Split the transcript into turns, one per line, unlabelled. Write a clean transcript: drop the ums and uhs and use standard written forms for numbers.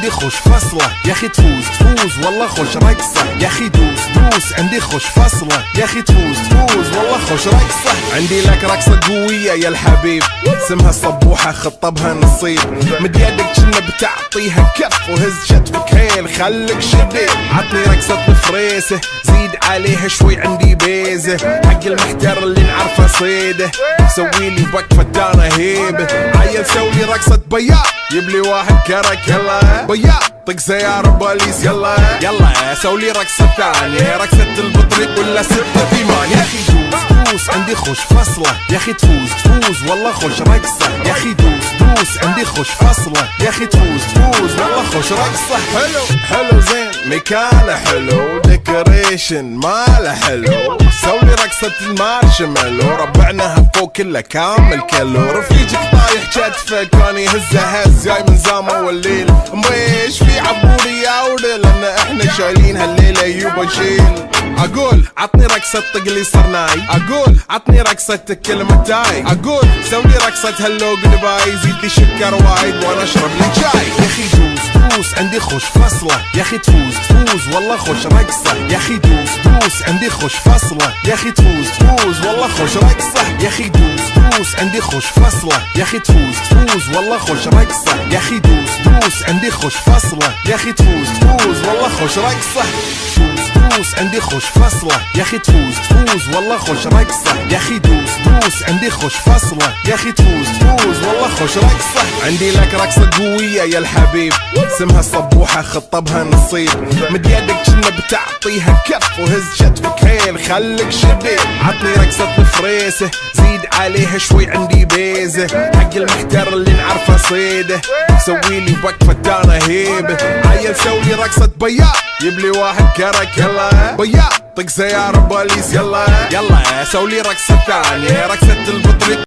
عندي خوش فصلة يا اخي تفوز والله خوش رقصة يا اخي دوس عندي خوش فصلة يا اخي تفوز والله خوش رقصة. عندي لك رقصة قوية يا الحبيب اسمها صبوحة خطبها نصيب مد يدك كنا بتعطيها كف وهز شتفك هيل خليك شديد. عطني رقصة فريسة زيد عليها شوي عندي بيزة حق المحتر اللي نعرفه صيده سويلي وقفة دانا هيبة عيل سوي رقصة بياض يبلي واحد كرك يلا بياض طق سيارة بوليس يلا سولي رقصة ثانية رقصة البطريق ولا ستة ثمان. يا اخي دوس عندي خوش فصلة يا اخي تفوز والله خوش رقصة يا اخي دوس عندي خوش فصلة يا اخي تفوز والله خوش رقصة. حلو زين مكانه حلو ديكوريشن ماله حلو سولي رقصة المارشميلو ربعناها فوق كله كامل كيلو رفيجك طايح كتفك كان يهزه هز جاي من زامه والليل مبيش في عبوري يا ولد لان احنا شايلين هالليلة يوبا شيل. اقول عطني رقصة طقلي صرناي اقول عطني رقصة كلمة تاي اقول سوي رقصة هلو جودباي زيد لي شكر وايد وانا اشرب لي شاي. يا اخي دوس عندي خوش فصلة يا اخي تفوز والله خوش رقصة يا اخي دوس عندي خوش فصلة يا اخي تفوز والله خوش رقصة. يا اخي دوس عندي خوش فصلة يا اخي تفوز والله خوش رقصة يا اخي دوس عندي خوش فصلة يا اخي تفوز والله خوش رقصة. دوس عندي خوش فصلة يا اخي تفوز والله خوش رقصة يا اخي دوس عندي خوش فصلة يا اخي تفوز والله خوش رقصة. عندي لك رقصة قوية يا الحبيب اسمها صبوحة خطبها نصيب مد يدك كنا بتعطيها كف وهز شتفك هيل خليك شديد. عطني رقصة فريسة زيد عليها شوي عندي بيزة حق المحتر اللي نعرفه صيده سويلي وقفة دانا هيبة عيل سوي رقصة بياض يبلي واحد كرك يلا بياض طق سيارة بوليس يلا سولي رقصة ثانية رقصة البطريق